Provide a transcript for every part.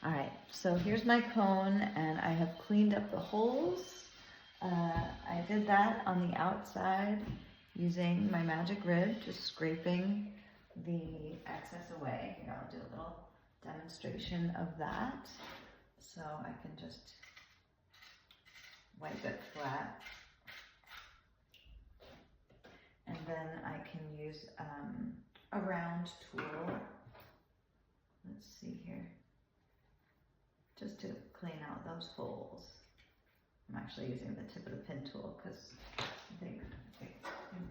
All right, so here's my cone, and I have cleaned up the holes. I did that on the outside using my magic rib, just scraping the excess away. Here, I'll do a little demonstration of that. So I can just wipe it flat. And then I can use a round tool. Let's see here. Just to clean out those holes. I'm actually using the tip of the pin tool because I think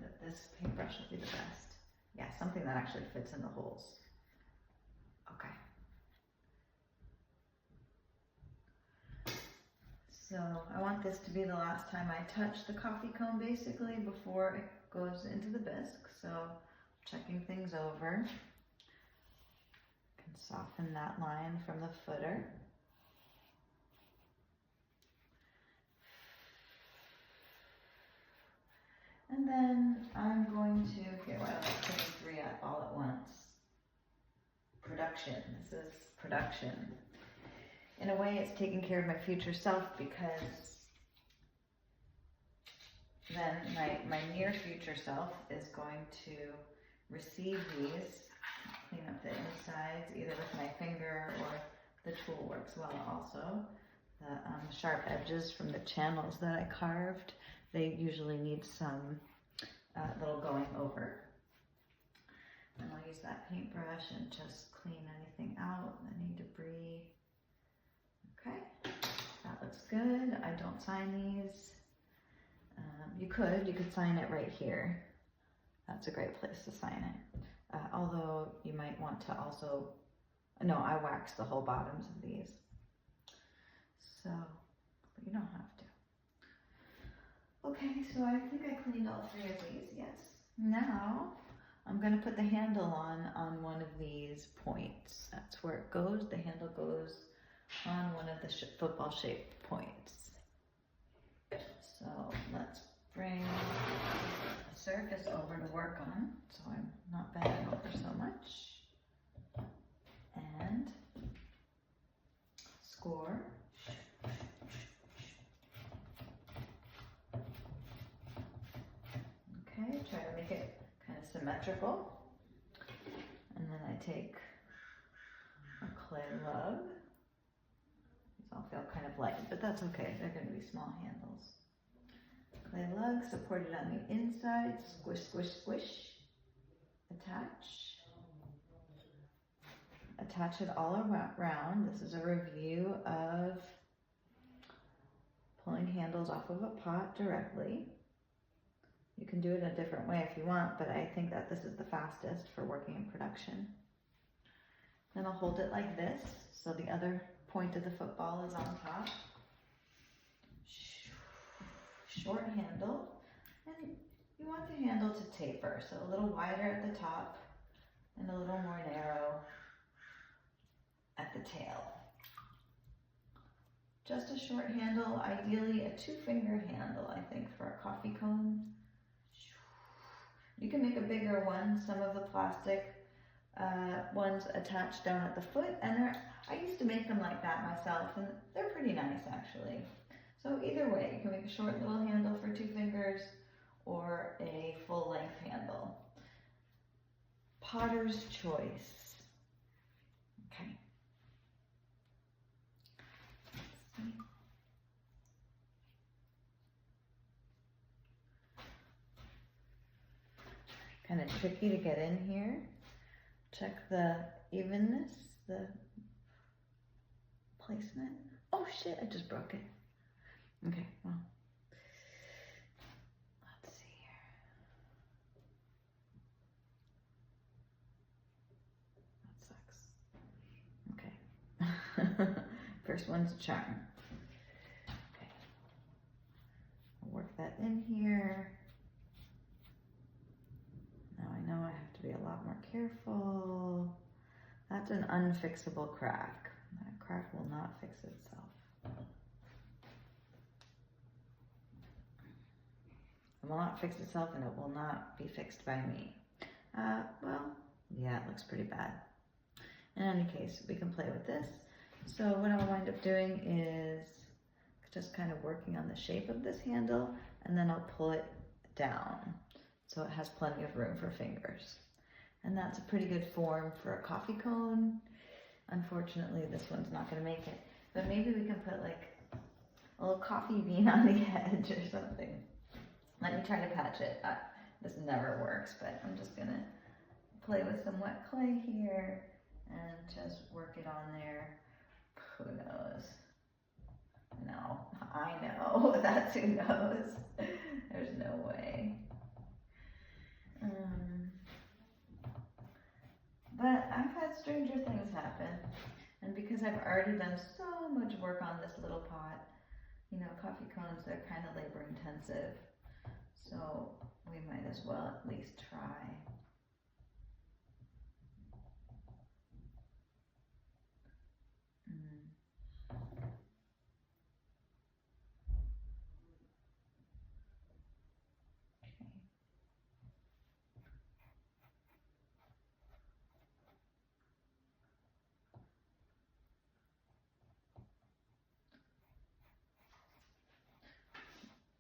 that this paintbrush will be the best. Yeah, something that actually fits in the holes. Okay. So I want this to be the last time I touch the coffee cone basically before it goes into the bisque. So checking things over. Can soften that line from the footer. And then I'm going to, here, why don't I put 3 up all at once? Production, this is production. In a way, it's taking care of my future self because then my near future self is going to receive these, clean up the insides either with my finger or the tool works well also. The sharp edges from the channels that I carved, they usually need some little going over. And I'll use that paintbrush and just clean anything out, any debris. Okay, that looks good. I don't sign these. You could sign it right here. That's a great place to sign it. Although you might want to also, no, I wax the whole bottoms of these. So, but you don't have to. Okay, so I think I cleaned all 3 of these, yes. Now, I'm gonna put the handle on one of these points. That's where it goes. The handle goes on one of the football shaped points. So let's bring the surface over to work on so I'm not bending over so much. And score. Okay, try to make it kind of symmetrical. And then I take a clay lug. These all feel kind of light, but that's okay. They're going to be small handles. Clay lug supported on the inside. Squish, squish, squish. Attach. Attach it all around. This is a review of pulling handles off of a pot directly. You can do it a different way if you want, but I think that this is the fastest for working in production. Then I'll hold it like this, so the other point of the football is on top. Short handle, and you want the handle to taper, so a little wider at the top and a little more narrow at the tail. Just a short handle, ideally a 2-finger handle, I think, for a coffee cone. You can make a bigger one. Some of the plastic ones attach down at the foot, and I used to make them like that myself, and they're pretty nice actually. So either way, you can make a short little handle for 2 fingers or a full length handle. Potter's choice. Okay. Let's see. Kind of tricky to get in here. Check the evenness, the placement. Oh shit, I just broke it. Okay, well, let's see here. That sucks. Okay. First one's a charm. Okay. I'll work that in here. Now I know I have to be a lot more careful. That's an unfixable crack. That crack will not fix itself. It will not fix itself, and it will not be fixed by me. Well, yeah, it looks pretty bad. In any case, we can play with this. So what I'll wind up doing is just kind of working on the shape of this handle, and then I'll pull it down so it has plenty of room for fingers. And that's a pretty good form for a coffee cone. Unfortunately, this one's not going to make it, but maybe we can put like a little coffee bean on the edge or something. Let me try to patch it. This never works, but I'm just going to play with some wet clay here and just work it on there. Who knows? No, I know. That's who knows. There's no way. But I've had stranger things happen. And because I've already done so much work on this little pot, you know, coffee cones, they're kind of labor intensive. So we might as well at least try.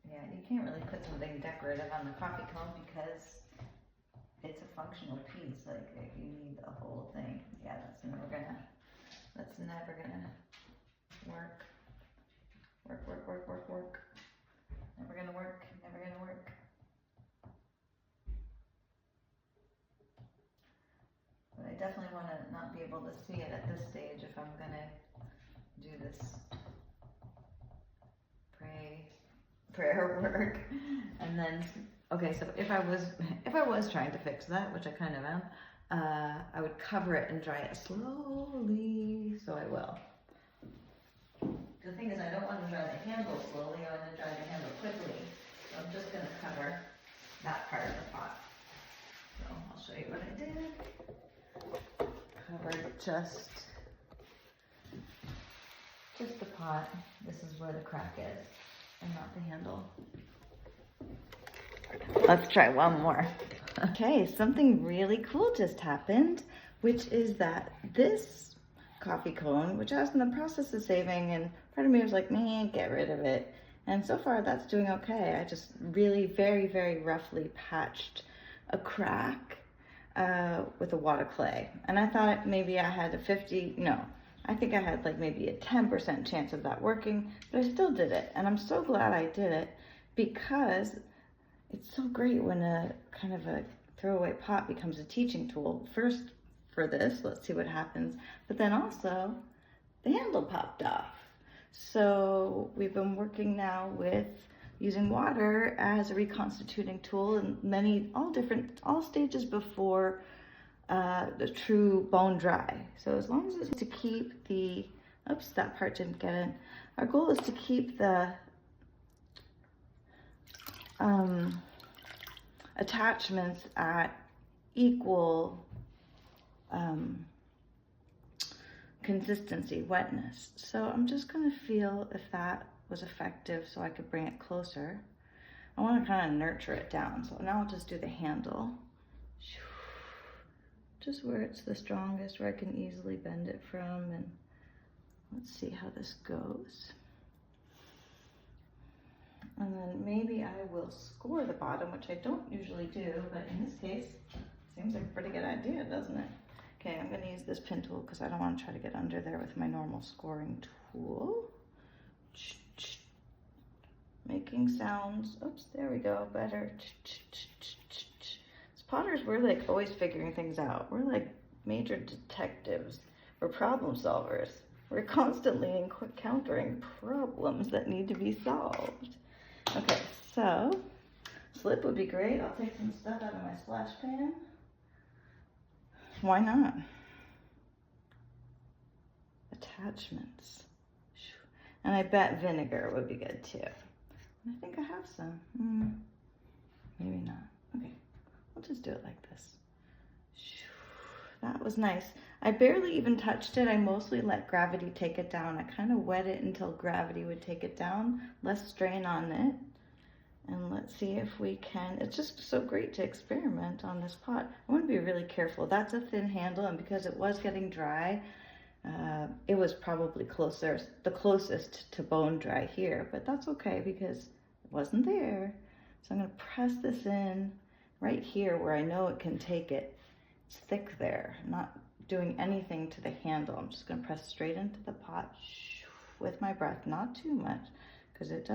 Yeah, you can't really put something decorative on the coffee cone because it's a functional piece. Like, if you need the whole thing, yeah, that's never gonna work. Work. Never gonna work. But I definitely want to not be able to see it at this stage if I'm gonna do this prayer work. And then, okay, so if I was trying to fix that, which I kind of am, I would cover it and dry it slowly, so I will. The thing is, I don't want to dry the handle slowly, I want to dry the handle quickly. So I'm just going to cover that part of the pot. So I'll show you what I did. Covered just the pot. This is where the crack is, and not the handle. Let's try one more. Okay, something really cool just happened, which is that this coffee cone, which I was in the process of saving, and part of me was like, man, get rid of it. And so far that's doing okay. I just really very, very roughly patched a crack with a water clay. And I thought maybe I had I think I had like maybe a 10% chance of that working, but I still did it. And I'm so glad I did it, because it's so great when a kind of a throwaway pot becomes a teaching tool. First for this, let's see what happens. But then also the handle popped off. So we've been working now with using water as a reconstituting tool in all stages before the true bone dry. So as long as it's to keep the, oops, that part didn't get in. Our goal is to keep the attachments at equal consistency, wetness. So I'm just going to feel if that was effective so I could bring it closer. I want to kind of nurture it down. So now I'll just do the handle. Just where it's the strongest, where I can easily bend it from. And let's see how this goes. And then maybe I will score the bottom, which I don't usually do, but in this case, seems like a pretty good idea, doesn't it? Okay, I'm going to use this pin tool because I don't want to try to get under there with my normal scoring tool. Making sounds. Oops, there we go, better. As potters, we're like always figuring things out. We're like major detectives. We're problem solvers. We're constantly encountering problems that need to be solved. Okay, so slip would be great. I'll take some stuff out of my splash pan. Why not? Attachments. And I bet vinegar would be good too. I think I have some. Maybe not. Okay, we'll just do it like this. That was nice. I barely even touched it. I mostly let gravity take it down. I kind of wet it until gravity would take it down. Less strain on it. And let's see if we can. It's just so great to experiment on this pot. I want to be really careful. That's a thin handle, and because it was getting dry, It was probably the closest to bone dry here, but that's okay because it wasn't there. So I'm gonna press this in right here where I know it can take it. It's thick there. I'm not doing anything to the handle. I'm just gonna press straight into the pot with my breath, not too much, because it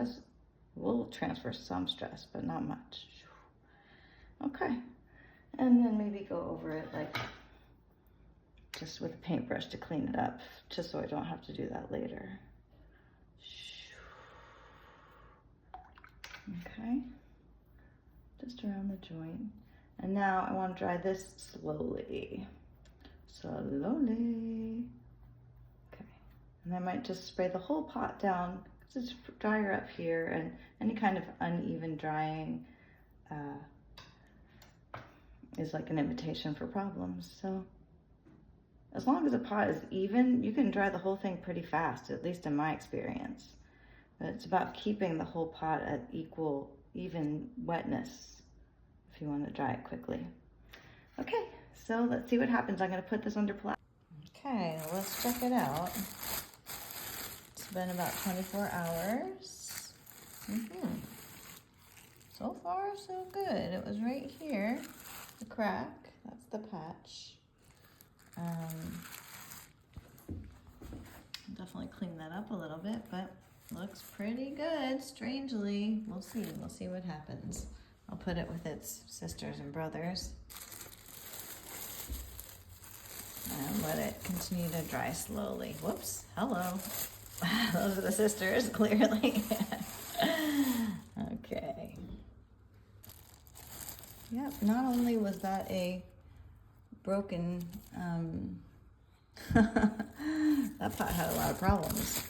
will transfer some stress, but not much. Okay, and then maybe go over it like just with a paintbrush to clean it up, just so I don't have to do that later. Okay, just around the joint. And now I want to dry this slowly. Slowly. Okay, and I might just spray the whole pot down because it's drier up here, and any kind of uneven drying is like an invitation for problems. So as long as the pot is even, you can dry the whole thing pretty fast, at least in my experience. But it's about keeping the whole pot at even wetness if you want to dry it quickly. Okay, so let's see what happens. I'm going to put this under plastic. Okay, let's check it out. It's been about 24 hours. So far, so good. It was right here, the crack. That's the patch. Definitely clean that up a little bit, but looks pretty good, strangely. We'll see what happens. I'll put it with its sisters and brothers and let it continue to dry slowly. Whoops, hello. Those are the sisters, clearly. Okay. Yep, not only was that a broken, that pot had a lot of problems.